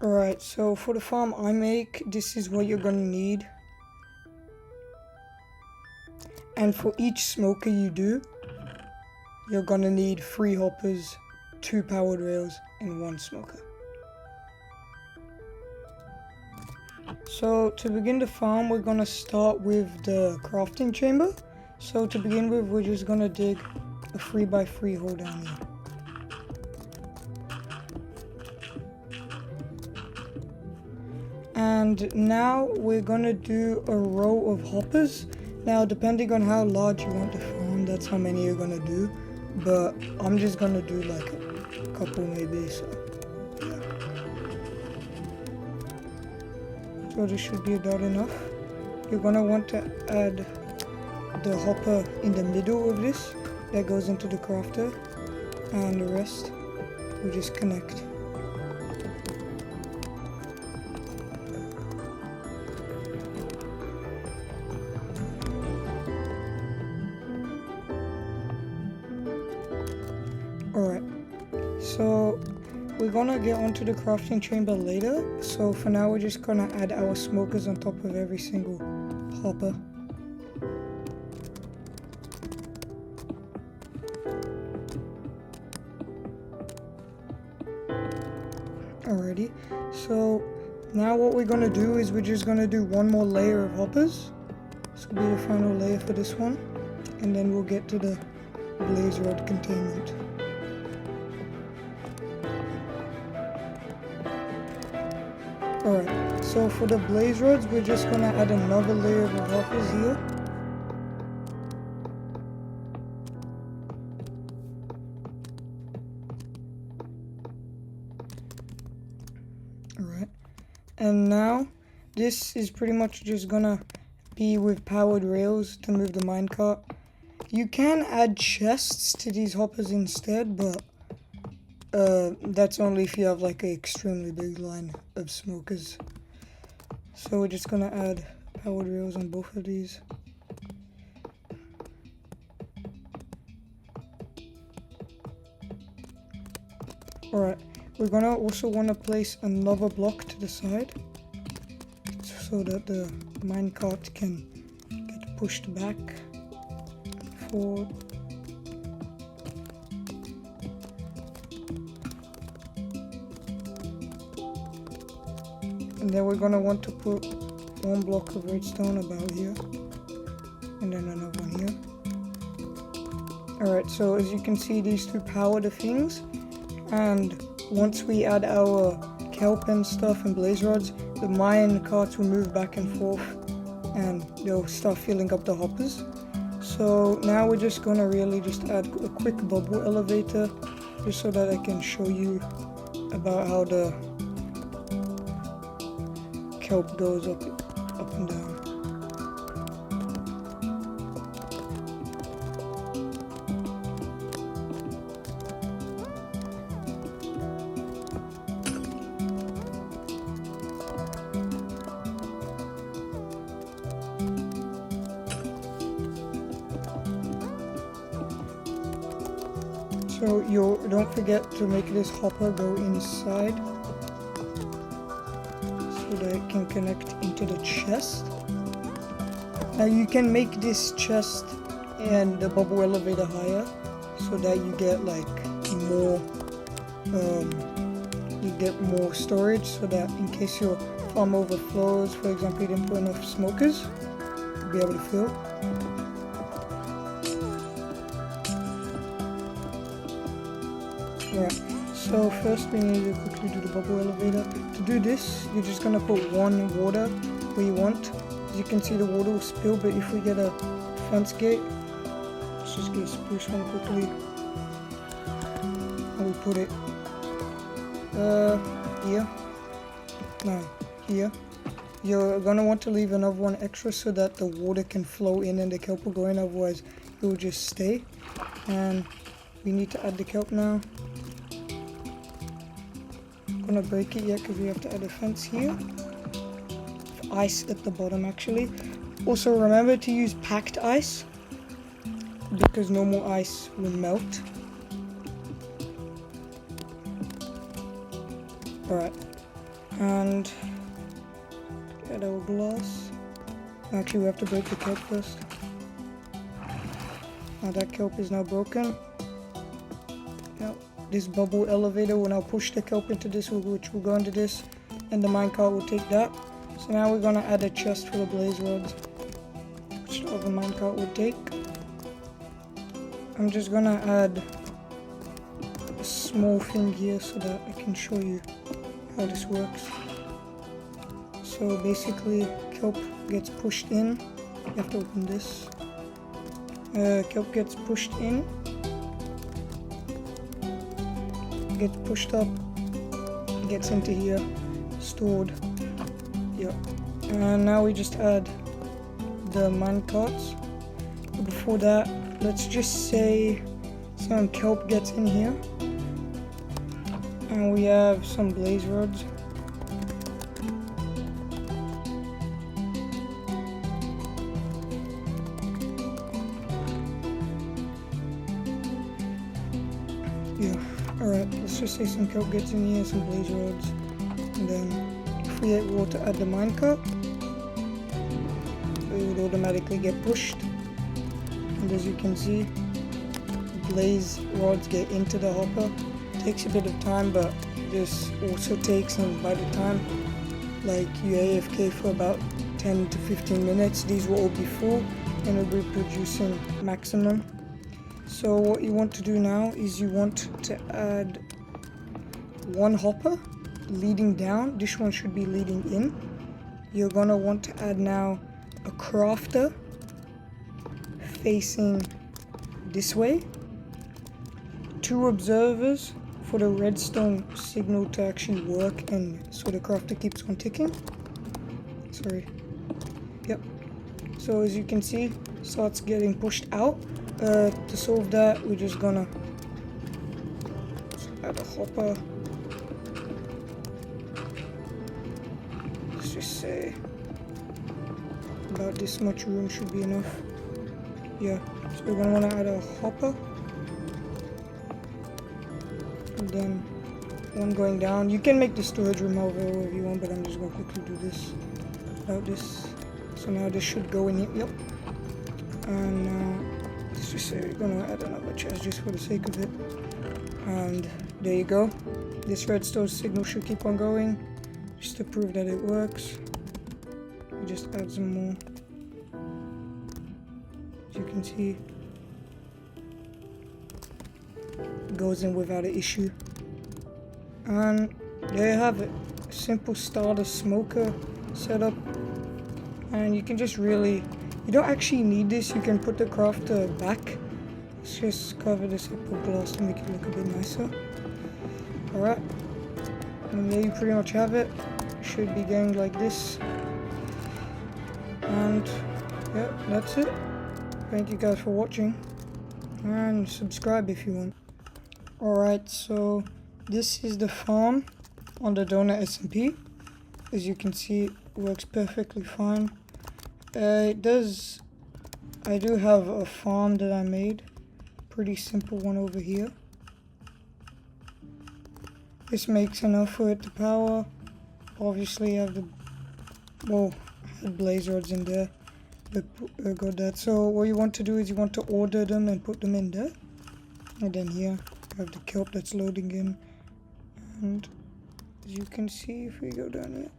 Alright, so for the farm I make, this is what you're gonna need. And for each smoker you do, you're gonna need 3 hoppers, 2 powered rails, and 1 smoker. So to begin the farm, we're gonna start with the crafting chamber. So to begin with, we're just gonna dig a 3x3 hole down here. And now we're gonna do a row of hoppers. Now depending on how large you want the farm, that's how many you're gonna do. But I'm just gonna do like a couple maybe, so yeah. So this should be about enough. You're gonna want to add the hopper in the middle of this that goes into the crafter, and the rest will just connect. Alright, so we're gonna get onto the crafting chamber later, so for now we're just gonna add our smokers on top of every single hopper. Alrighty, so now what we're gonna do is we're just gonna do one more layer of hoppers. This will be the final layer for this one, and then we'll get to the blaze rod containment. Alright, so for the blaze rods, we're just gonna add another layer of hoppers here. Alright, and now this is pretty much just gonna be with powered rails to move the minecart. You can add chests to these hoppers instead, but that's only if you have like an extremely big line of smokers. So we're just gonna add powered rails on both of these. Alright, we're gonna also want to place another block to the side so that the minecart can get pushed back, forward. And then we're gonna want to put one block of redstone about here, and then another one here. Alright, so as you can see, these two power the things, and once we add our kelp and stuff and blaze rods, the mine carts will move back and forth and they'll start filling up the hoppers. So now we're just gonna really just add a quick bubble elevator, just so that I can show you about how the kelp goes up and down. So don't forget to make this hopper go inside so that it can connect into the chest. Now you can make this chest and the bubble elevator higher so that you get like more storage, so that in case your farm overflows, for example, you didn't put enough smokers, you'll be able to fill. Alright, so first we need to quickly do the bubble elevator. To do this, you're just going to put one water where you want. As you can see, the water will spill, but if we get a fence gate, let's just get a spruce one quickly. And we put it here. No, here. You're going to want to leave another one extra so that the water can flow in and the kelp will go in, otherwise it will just stay. And we need to add the kelp now. I'm gonna break it yet because we have to add a fence here. Ice at the bottom actually. Also remember to use packed ice because normal ice will melt. Alright, And get our glass. Actually, we have to break the kelp first. Now that kelp is now broken. Now this bubble elevator will now push the kelp into this, which will go into this, and the minecart will take that. So now we're gonna add a chest for the blaze rods, which the other minecart will take. I'm just gonna add a small thing here so that I can show you how this works. So basically, kelp gets pushed in. You have to open this. Kelp gets pushed in, gets pushed up, gets into here, stored. Yep. And now we just add the minecarts. But before that, let's just say some kelp gets in here, and we have some blaze rods. Yeah, alright, let's just say some kelp gets in here, some blaze rods, and then if we were to add the minecart, it would automatically get pushed. And as you can see, blaze rods get into the hopper. It takes a bit of time, but this also takes, and by the time like you AFK for about 10 to 15 minutes, these will all be full and it'll be producing maximum. So what you want to do now is you want to add one hopper leading down. This one should be leading in. You're gonna want to add now a crafter facing this way, 2 observers for the redstone signal to actually work, and so the crafter keeps on ticking. Sorry. Yep. So as you can see, starts getting pushed out. To solve that, we're just gonna add a hopper. Let's just say about this much room should be enough. Yeah, so we're gonna wanna add a hopper. And then one going down. You can make the storage room however you want, but I'm just gonna quickly do this about this. So now this should go in here. Yep. And now let's just say we're gonna add another chest just for the sake of it. And there you go. This redstone signal should keep on going just to prove that it works. We just add some more. As you can see, it goes in without an issue. And there you have it. Simple starter smoker setup. And you can just really, you don't actually need this. You can put the crafter back. Let's just cover this up with glass to make it look a bit nicer. Alright. And there you pretty much have it. Should be going like this. And yeah, that's it. Thank you guys for watching. And subscribe if you want. Alright, so this is the farm on the Donut SMP. As you can see, it works perfectly fine. I do have a farm that I made. Pretty simple one over here. This makes enough for it to power. Obviously I have I had blaze rods in there. But I got that. So what you want to do is you want to order them and put them in there. And then here you have the kelp that's loading in. And as you can see, if we go down here,